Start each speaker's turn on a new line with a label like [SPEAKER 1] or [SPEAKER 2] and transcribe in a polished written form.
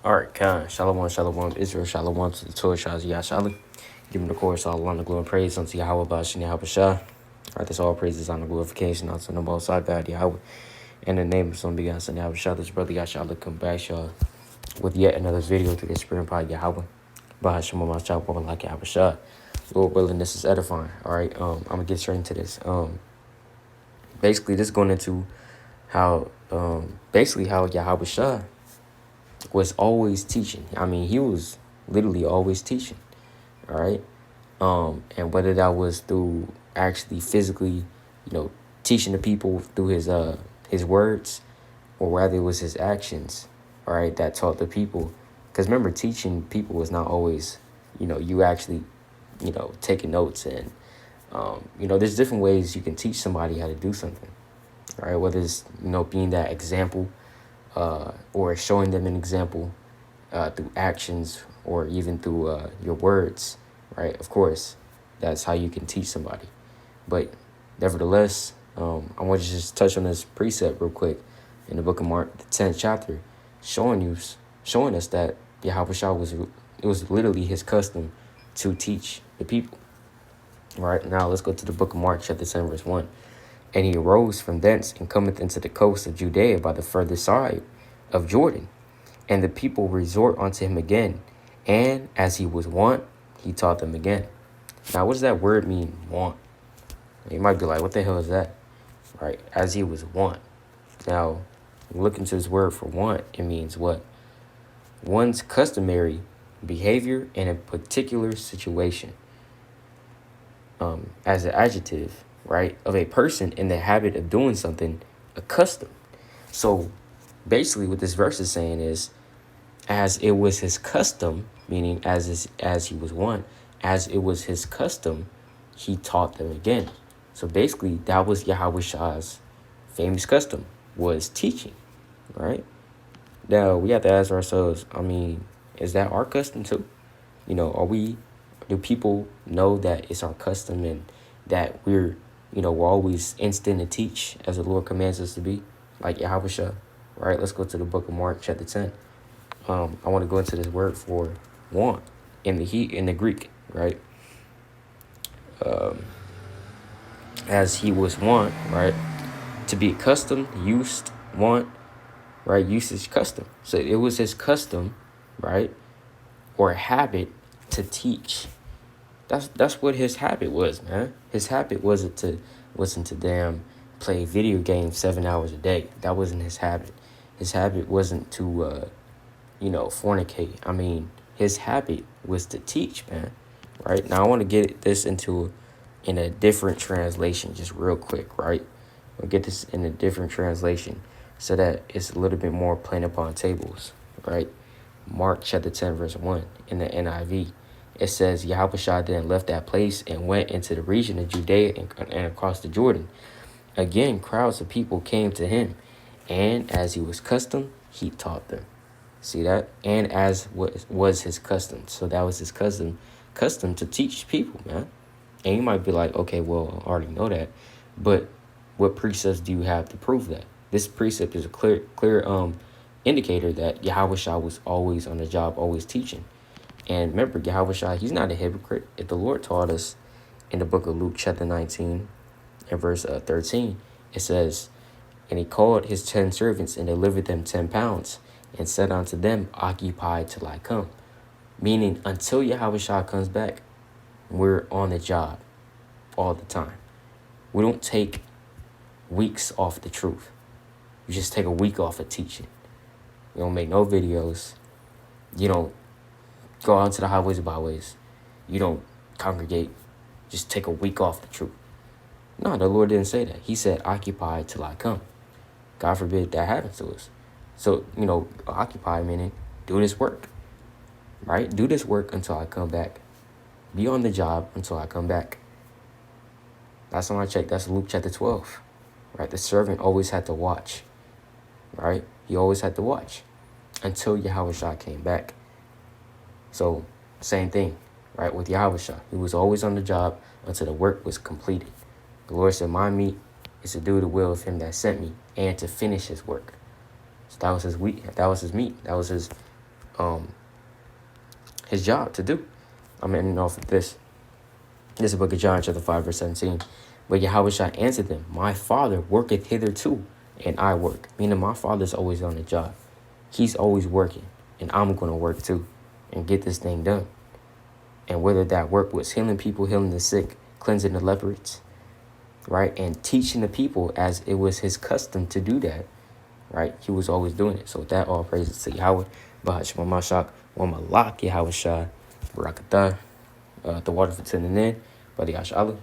[SPEAKER 1] All right, Khan. Shalom, shalom, Israel, shalom to the Torah, Yahshua. Giving the chorus all honor, glory, and praise unto Yahweh, Bashin, Yahweh Shah. All right, that's all praises, honor, glorification unto the Most High God, Yahweh. In the name of Son, begotten Son, Yahweh Shah, this brother Yahshua come back, y'all, with yet another video to the Spirit by Yahweh. Bahashim, Mashah, like Yahweh Shah. Lord willing, this is edifying. All right, I'm going to get straight into this. Basically, this is going into how, how Yahweh Shah was always teaching. I mean, he was literally always teaching. All right. And whether that was through actually physically, teaching the people through his words, or whether it was his actions, all right, that taught the people. Because remember, teaching people was not always, you actually, taking notes and, there's different ways you can teach somebody how to do something. All right, whether it's, being that example, or showing them an example through actions or even through your words, right? Of course, that's how you can teach somebody. But nevertheless, I want to just touch on this precept real quick in the book of Mark, the 10th chapter, showing us that Yahawashi was literally his custom to teach the people. All right, now let's go to the book of Mark, chapter 10, verse 1. And he arose from thence and cometh into the coast of Judea by the further side of Jordan. And the people resort unto him again. And as he was wont, he taught them again. Now, what does that word mean, wont? You might be like, what the hell is that? Right? As he was wont. Now, look into this word for wont. It means what? One's customary behavior in a particular situation. As an adjective, right, of a person in the habit of doing something accustomed. So basically what this verse is saying is, as it was his custom, meaning as he was one, as it was his custom, he taught them again. So basically that was Yahawashi's famous custom, was teaching, right? Now we have to ask ourselves, is that our custom too? Do people know that it's our custom and that we're always instant to teach as the Lord commands us to be, like Yahawashi, right? Let's go to the book of Mark, chapter 10. I want to go into this word for want in the Greek, right? As he was wont, right? To be accustomed, used, want, right? Usage, custom. So it was his custom, right? Or habit to teach. That's what his habit was, man. His habit wasn't to damn play video games 7 hours a day. That wasn't his habit. His habit wasn't to fornicate. His habit was to teach, man. Right? Now I want to get this in a different translation, just real quick, right? We'll get this in a different translation so that it's a little bit more plain upon tables, right? Mark chapter 10, verse 1 in the NIV. It says, Yahawashi then left that place and went into the region of Judea and across the Jordan. Again, crowds of people came to him, and as he was custom, he taught them. See that? And as was his custom. So that was his custom to teach people, man. And you might be like, okay, well, I already know that. But what precepts do you have to prove that? This precept is a clear indicator that Yahawashi was always on the job, always teaching. And remember, Yahawashi, he's not a hypocrite. If the Lord taught us in the book of Luke, chapter 19, and verse 13, it says, and he called his 10 servants and delivered them 10 pounds and said unto them, occupy till I come. Meaning, until Yahawashi comes back, we're on the job all the time. We don't take weeks off the truth. We just take a week off of teaching. We don't make no videos. You don't go out to the highways and byways. You don't congregate. Just take a week off the truth. No, the Lord didn't say that. He said, occupy till I come. God forbid that happens to us. So, occupy meaning do this work, right? Do this work until I come back. Be on the job until I come back. That's when I check. That's Luke chapter 12, right? The servant always had to watch, right? He always had to watch until Yahawashi came back. So, same thing, right, with Yahawashi. He was always on the job until the work was completed. The Lord said, my meat is to do the will of him that sent me and to finish his work. So that was his meat. That was his his job to do. I'm ending off with this. This is the book of John, chapter 5, verse 17. But Yahawashi answered them, my Father worketh hitherto, and I work. Meaning my Father's always on the job. He's always working, and I'm going to work too and get this thing done. And whether that work was healing people, healing the sick, cleansing the lepers, right, and teaching the people as it was his custom to do that, right, he was always doing it. So with that, all praises to Yahweh, Bahashma Mashak, Wamalak, Yahawashi, Barakatah, the water for tuning in, Badi Ashallah.